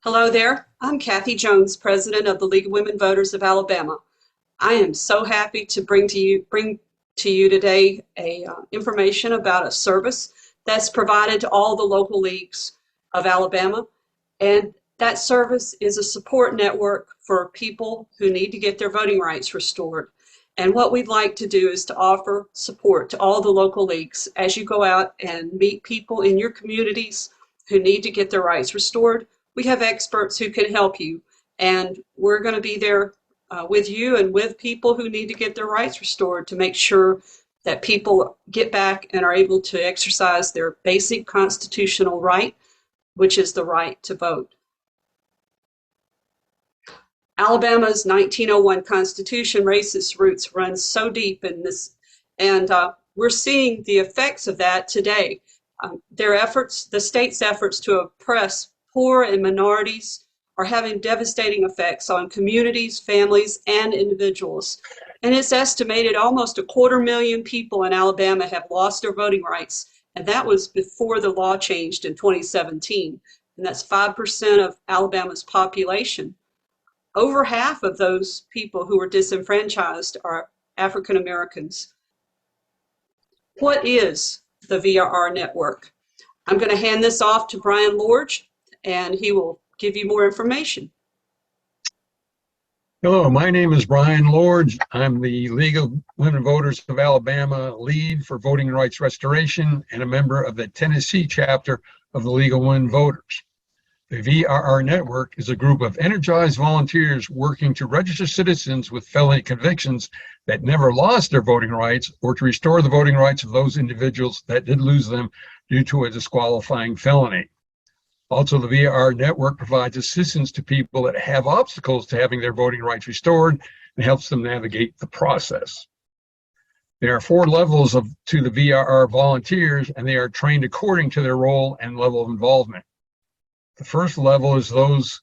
Hello there. I'm Kathy Jones, President of the League of Women Voters of Alabama. I am so happy to bring to you today information about a service that's provided to all the local leagues of Alabama, and that service is a support network for people who need to get their voting rights restored. And what we'd like to do is to offer support to all the local leagues as you go out and meet people in your communities who need to get their rights restored. We have experts who can help you, and we're going to be there with you and with people who need to get their rights restored to make sure that people get back and are able to exercise their basic constitutional right, which is the right to vote. Alabama's 1901 Constitution racist roots run so deep in this, and we're seeing the effects of that today. The state's efforts to oppress poor and minorities are having devastating effects on communities, families, and individuals. And it's estimated almost 250,000 people in Alabama have lost their voting rights, and that was before the law changed in 2017. And that's 5% of Alabama's population. Over half of those people who were disenfranchised are African Americans. What is the VRR network? I'm going to hand this off to Brian Lorge, and he will give you more information. Hello, my name is Brian Lorge. I'm the League of Women Voters of Alabama lead for voting rights restoration and a member of the Tennessee chapter of the League of Women Voters. The VRR network is a group of energized volunteers working to register citizens with felony convictions that never lost their voting rights, or to restore the voting rights of those individuals that did lose them due to a disqualifying felony. Also, the VRR network provides assistance to people that have obstacles to having their voting rights restored and helps them navigate the process. There are 4 levels to the VRR volunteers, and they are trained according to their role and level of involvement. The first level is those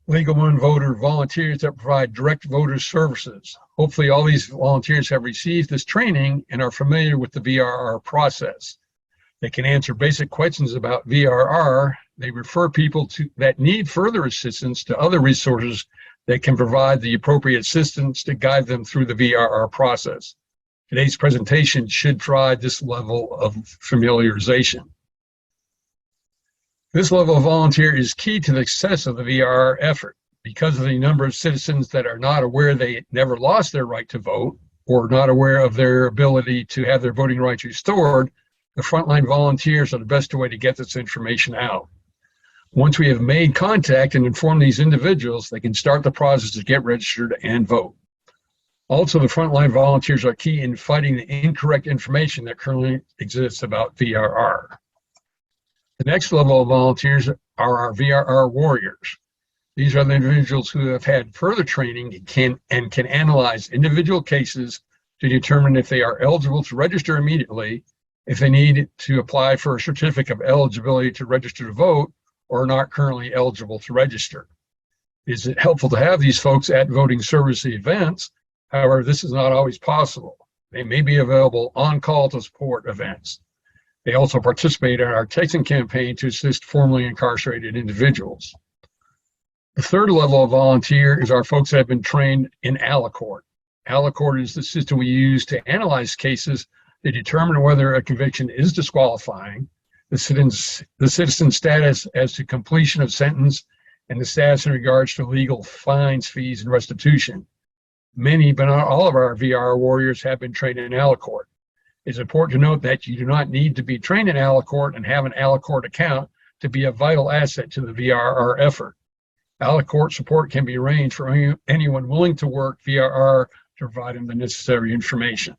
League of Women Voter volunteers that provide direct voter services. Hopefully all these volunteers have received this training and are familiar with the VRR process. They can answer basic questions about VRR. They refer people that need further assistance to other resources that can provide the appropriate assistance to guide them through the VRR process. Today's presentation should provide this level of familiarization. This level of volunteer is key to the success of the VRR effort. Because of the number of citizens that are not aware they never lost their right to vote, or not aware of their ability to have their voting rights restored, the frontline volunteers are the best way to get this information out. Once we have made contact and informed these individuals, they can start the process to get registered and vote. Also, the frontline volunteers are key in fighting the incorrect information that currently exists about VRR. The next level of volunteers are our VRR warriors. These are the individuals who have had further training and can analyze individual cases to determine if they are eligible to register immediately, if they need to apply for a certificate of eligibility to register to vote, or are not currently eligible to register. It is helpful to have these folks at voting service events. However, this is not always possible. They may be available on call to support events. They also participate in our texting campaign to assist formerly incarcerated individuals. The third level of volunteer is our folks that have been trained in ALACORT. ALACORT is the system we use to analyze cases to determine whether a conviction is disqualifying, the citizen's status as to completion of sentence, and the status in regards to legal fines, fees, and restitution. Many, but not all of our VRR warriors have been trained in ALACORT. It's important to note that you do not need to be trained in ALACORT and have an ALACORT account to be a vital asset to the VRR effort. ALACORT support can be arranged for anyone willing to work VRR to provide them the necessary information.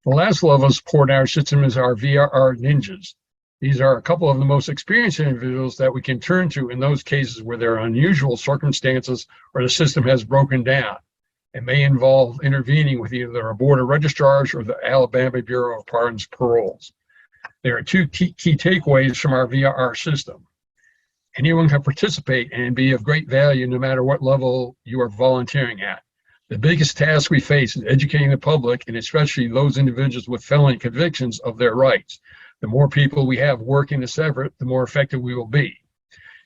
The last level of support in our system is our VRR ninjas. These are a couple of the most experienced individuals that we can turn to in those cases where there are unusual circumstances or the system has broken down. It may involve intervening with either our board of registrars or the Alabama Bureau of Pardons Paroles. There are 2 key takeaways from our VRR system. Anyone can participate and be of great value no matter what level you are volunteering at. The biggest task we face is educating the public, and especially those individuals with felony convictions, of their rights. The more people we have working this effort, the more effective we will be.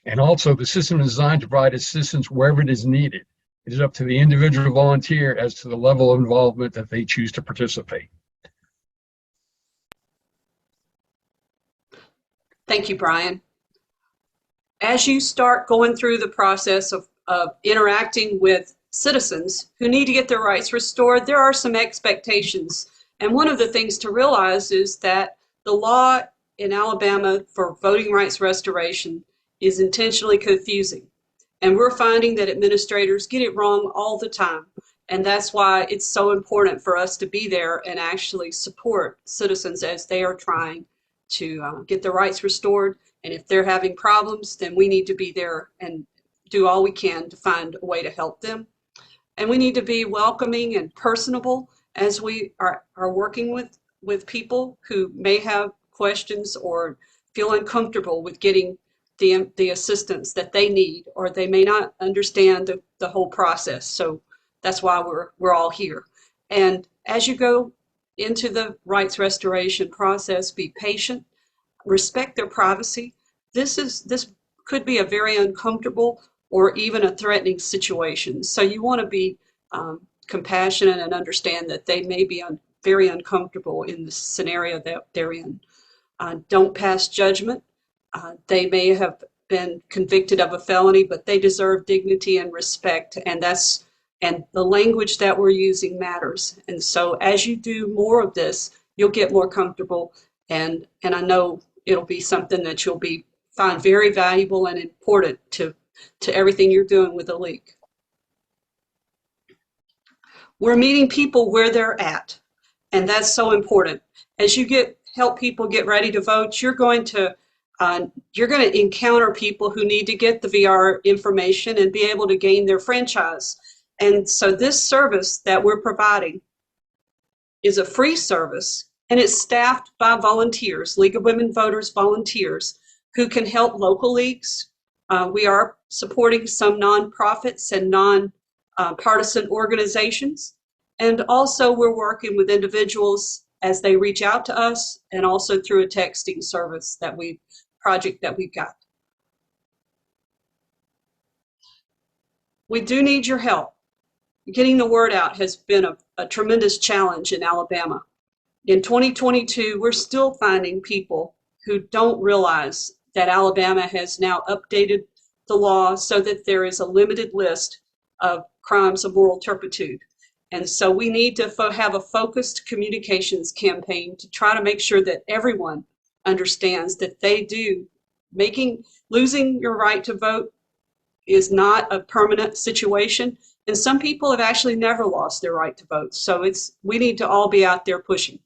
And also, the system is designed to provide assistance wherever it is needed. It is up to the individual volunteer as to the level of involvement that they choose to participate. Thank you, Brian. As you start going through the process of interacting with citizens who need to get their rights restored, there are some expectations. And one of the things to realize is that the law in Alabama for voting rights restoration is intentionally confusing. And we're finding that administrators get it wrong all the time. And that's why it's so important for us to be there and actually support citizens as they are trying to get their rights restored. And if they're having problems, then we need to be there and do all we can to find a way to help them. And we need to be welcoming and personable as we are working with people who may have questions or feel uncomfortable with getting the assistance that they need, or they may not understand the whole process. So that's why we're all here. And as you go into the rights restoration process, be patient, respect their privacy. This could be a very uncomfortable or even a threatening situation. So you want to be compassionate and understand that they may be very uncomfortable in the scenario that they're in. Don't pass judgment. They may have been convicted of a felony, but they deserve dignity and respect, and the language that we're using matters. And so as you do more of this, you'll get more comfortable, and I know it'll be something that you'll find very valuable and important to everything you're doing with the league. We're meeting people where they're at, and that's so important. As you help people get ready to vote, you're going to encounter people who need to get the VRR information and be able to gain their franchise. And so this service that we're providing is a free service, and it's staffed by volunteers, League of Women Voters volunteers, who can help local leagues. We are supporting some nonprofits and non-partisan organizations. And also we're working with individuals as they reach out to us, and also through a texting service project that we've got. We do need your help. Getting the word out has been a tremendous challenge in Alabama. In 2022, we're still finding people who don't realize that Alabama has now updated the law so that there is a limited list of crimes of moral turpitude. And so we need to have a focused communications campaign to try to make sure that everyone understands that losing your right to vote is not a permanent situation. And some people have actually never lost their right to vote. So we need to all be out there pushing.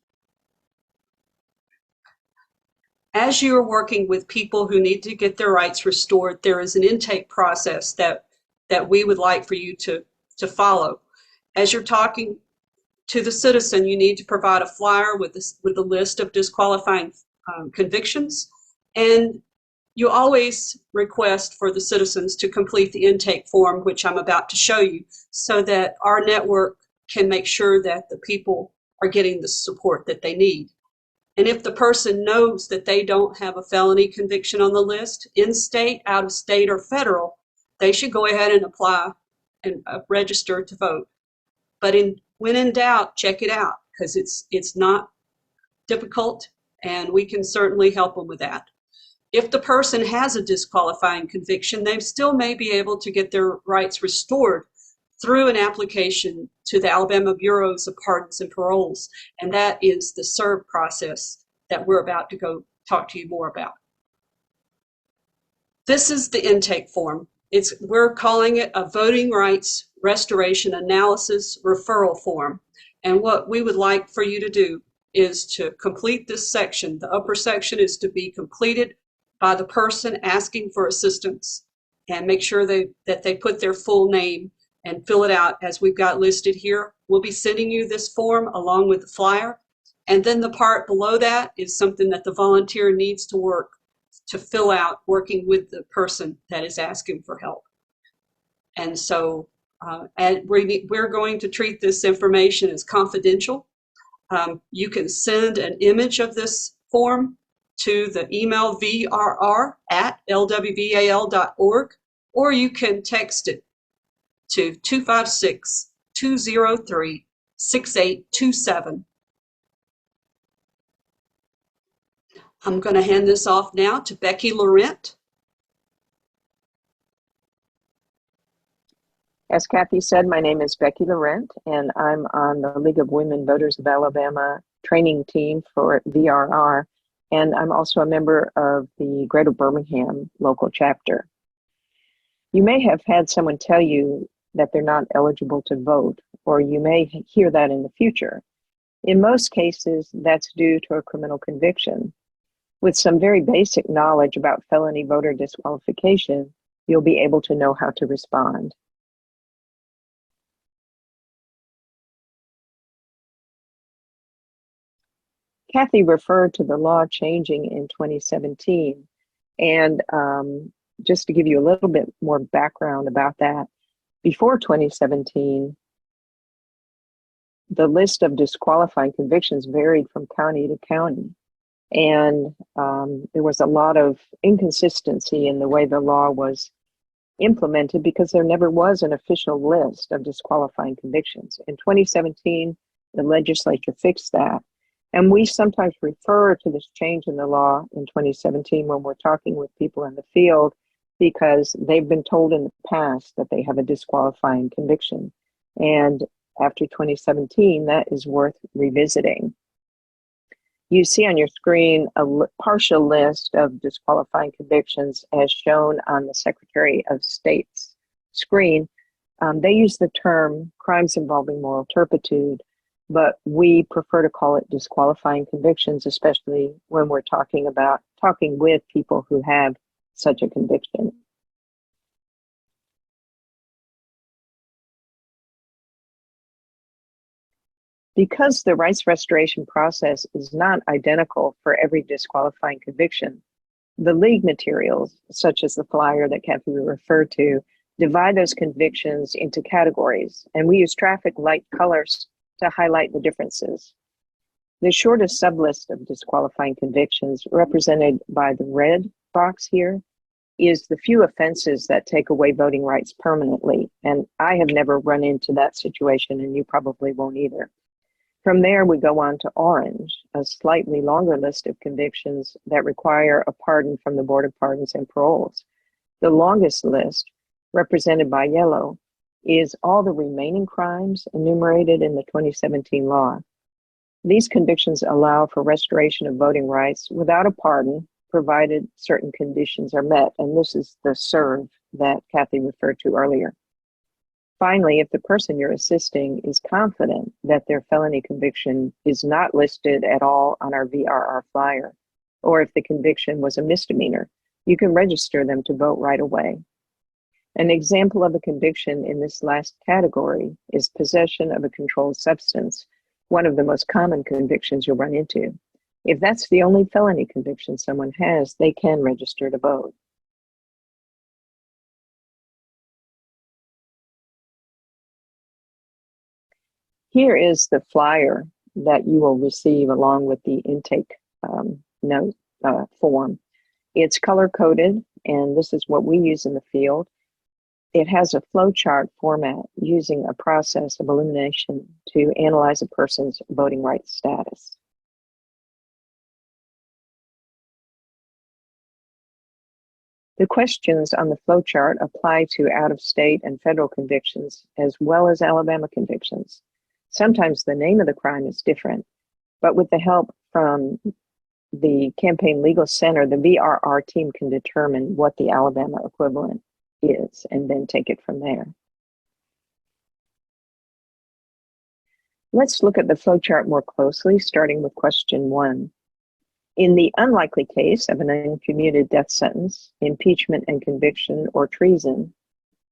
As you are working with people who need to get their rights restored, there is an intake process that we would like for you to follow. As you're talking to the citizen, you need to provide a flyer with a list of disqualifying convictions, and you always request for the citizens to complete the intake form, which I'm about to show you, so that our network can make sure that the people are getting the support that they need. And if the person knows that they don't have a felony conviction on the list, in state, out of state, or federal, they should go ahead and apply and register to vote. But when in doubt, check it out, because it's not difficult, and we can certainly help them with that. If the person has a disqualifying conviction, they still may be able to get their rights restored through an application to the Alabama Bureaus of Pardons and Paroles, and that is the SERV process that we're about to go talk to you more about. This is the intake form. We're calling it a Voting Rights Restoration Analysis Referral Form. And what we would like for you to do is to complete this section. The upper section is to be completed by the person asking for assistance, and make sure that they put their full name and fill it out as we've got listed here. We'll be sending you this form along with the flyer. And then the part below that is something that the volunteer needs to fill out, working with the person that is asking for help. And so we're going to treat this information as confidential. You can send an image of this form to the email vrr@lwval.org, or you can text it to 256-203-6827. I'm going to hand this off now to Becky Laurent. As Kathy said, my name is Becky Laurent, and I'm on the League of Women Voters of Alabama training team for VRR, and I'm also a member of the Greater Birmingham local chapter. You may have had someone tell you that they're not eligible to vote, or you may hear that in the future. In most cases, that's due to a criminal conviction. With some very basic knowledge about felony voter disqualification, you'll be able to know how to respond. Kathy referred to the law changing in 2017, and just to give you a little bit more background about that, before 2017, the list of disqualifying convictions varied from county to county, and there was a lot of inconsistency in the way the law was implemented because there never was an official list of disqualifying convictions. In 2017, the legislature fixed that. And we sometimes refer to this change in the law in 2017 when we're talking with people in the field because they've been told in the past that they have a disqualifying conviction. And after 2017, that is worth revisiting. You see on your screen a partial list of disqualifying convictions as shown on the Secretary of State's screen. They use the term crimes involving moral turpitude, but we prefer to call it disqualifying convictions, especially when we're talking with people who have such a conviction. Because the rights restoration process is not identical for every disqualifying conviction, the league materials, such as the flyer that Kathy referred to, divide those convictions into categories, and we use traffic light colors to highlight the differences. The shortest sublist of disqualifying convictions, represented by the red box here, is the few offenses that take away voting rights permanently, and I have never run into that situation, and you probably won't either. From there, we go on to orange, a slightly longer list of convictions that require a pardon from the Board of Pardons and Paroles. The longest list, represented by yellow, is all the remaining crimes enumerated in the 2017 law. These convictions allow for restoration of voting rights without a pardon, provided certain conditions are met, and this is the SERV that Kathy referred to earlier. Finally, if the person you're assisting is confident that their felony conviction is not listed at all on our VRR flyer, or if the conviction was a misdemeanor, you can register them to vote right away. An example of a conviction in this last category is possession of a controlled substance, one of the most common convictions you'll run into. If that's the only felony conviction someone has, they can register to vote. Here is the flyer that you will receive along with the intake form. It's color-coded, and this is what we use in the field. It has a flowchart format using a process of elimination to analyze a person's voting rights status. The questions on the flowchart apply to out-of-state and federal convictions as well as Alabama convictions. Sometimes the name of the crime is different, but with the help from the Campaign Legal Center, the VRR team can determine what the Alabama equivalent is and then take it from there. Let's look at the flowchart more closely, starting with question 1. In the unlikely case of an uncommuted death sentence, impeachment and conviction, or treason,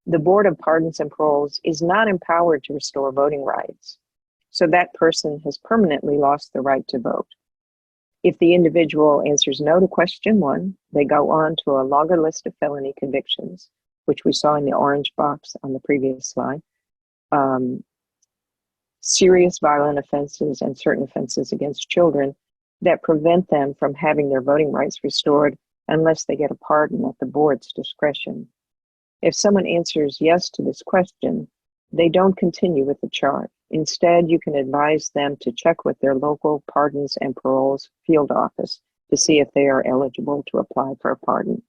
the Board of Pardons and Paroles is not empowered to restore voting rights, so that person has permanently lost the right to vote. If the individual answers no to question 1, they go on to a longer list of felony convictions, which we saw in the orange box on the previous slide, serious violent offenses and certain offenses against children. that prevent them from having their voting rights restored unless they get a pardon at the board's discretion. If someone answers yes to this question, they don't continue with the charge. Instead, you can advise them to check with their local pardons and paroles field office to see if they are eligible to apply for a pardon.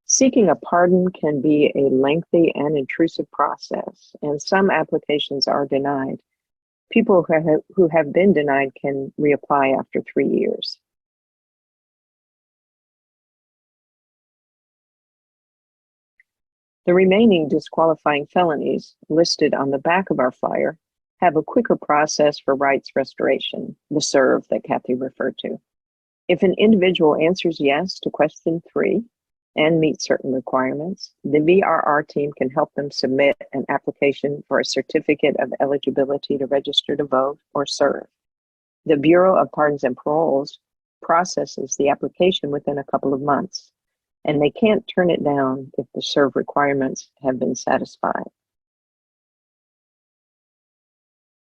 Seeking a pardon can be a lengthy and intrusive process, and some applications are denied. People who have been denied can reapply after 3 years. The remaining disqualifying felonies listed on the back of our flyer have a quicker process for rights restoration, the SERV that Kathy referred to. If an individual answers yes to question 3 and meets certain requirements, the VRR team can help them submit an application for a certificate of eligibility to register to vote, or SERV. The Bureau of Pardons and Paroles processes the application within a couple of months, and they can't turn it down if the SERV requirements have been satisfied.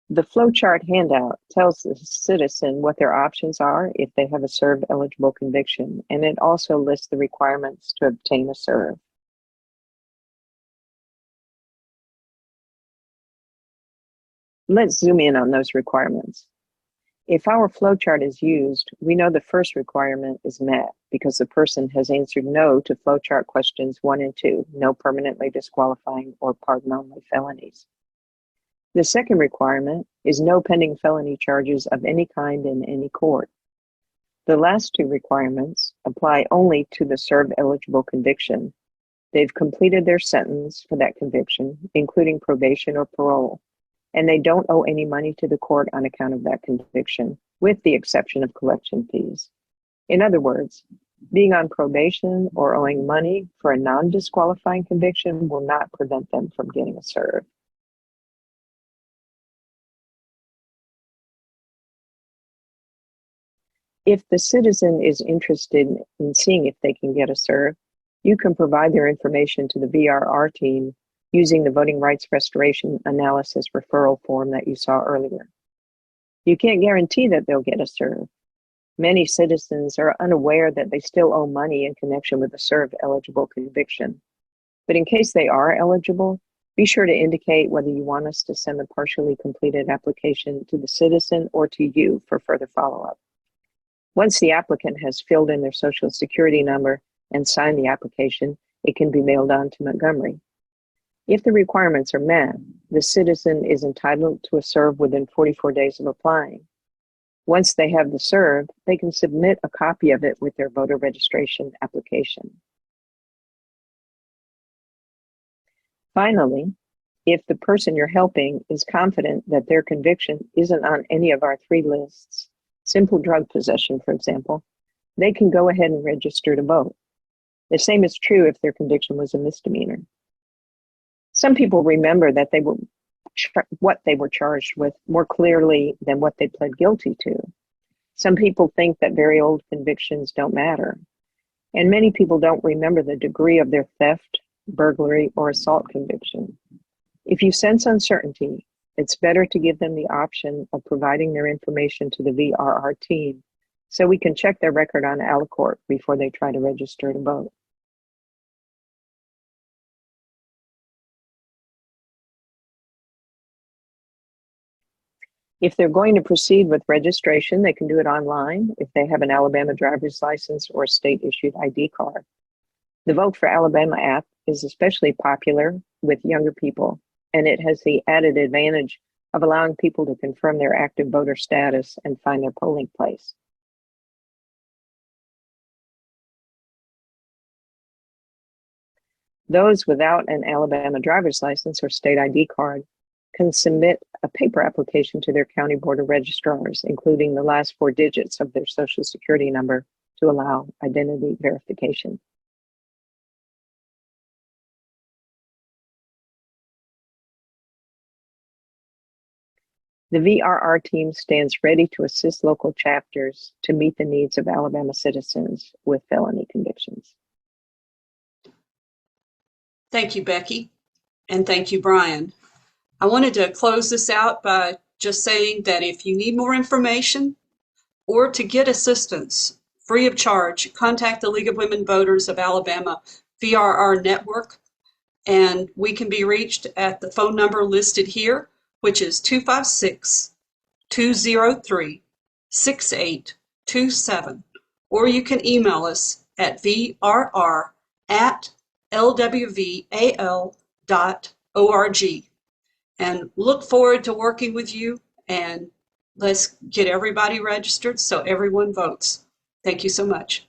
The flowchart handout tells the citizen what their options are if they have a SERV eligible conviction, and it also lists the requirements to obtain a SERV. Let's zoom in on those requirements. If our flowchart is used, we know the first requirement is met because the person has answered no to flowchart questions 1 and 2, no permanently disqualifying or pardon-only felonies. The second requirement is no pending felony charges of any kind in any court. The last 2 requirements apply only to the SERV eligible conviction. They've completed their sentence for that conviction, including probation or parole, and they don't owe any money to the court on account of that conviction, with the exception of collection fees. In other words, being on probation or owing money for a non-disqualifying conviction will not prevent them from getting a SERV. If the citizen is interested in seeing if they can get a SERV, you can provide their information to the VRR team using the Voting Rights Restoration Analysis referral form that you saw earlier. You can't guarantee that they'll get a SERV. Many citizens are unaware that they still owe money in connection with a SERV eligible conviction. But in case they are eligible, be sure to indicate whether you want us to send the partially completed application to the citizen or to you for further follow-up. Once the applicant has filled in their Social Security number and signed the application, it can be mailed on to Montgomery. If the requirements are met, the citizen is entitled to a SERV within 44 days of applying. Once they have the SERV, they can submit a copy of it with their voter registration application. Finally, if the person you're helping is confident that their conviction isn't on any of our 3 lists, simple drug possession, for example, they can go ahead and register to vote. The same is true if their conviction was a misdemeanor. Some people remember that what they were charged with more clearly than what they pled guilty to. Some people think that very old convictions don't matter. And many people don't remember the degree of their theft, burglary, or assault conviction. If you sense uncertainty, it's better to give them the option of providing their information to the VRR team so we can check their record on Alicorp before they try to register to vote. If they're going to proceed with registration, they can do it online if they have an Alabama driver's license or state-issued ID card. The Vote for Alabama app is especially popular with younger people, and it has the added advantage of allowing people to confirm their active voter status and find their polling place. Those without an Alabama driver's license or state ID card can submit a paper application to their county board of registrars, including the last 4 digits of their Social Security number to allow identity verification. The VRR team stands ready to assist local chapters to meet the needs of Alabama citizens with felony convictions. Thank you, Becky, and thank you, Brian. I wanted to close this out by just saying that if you need more information or to get assistance free of charge, contact the League of Women Voters of Alabama VRR network, and we can be reached at the phone number listed here, which is 256-203-6827, or you can email us at vrr@lwval.org. And look forward to working with you, and let's get everybody registered so everyone votes. Thank you so much.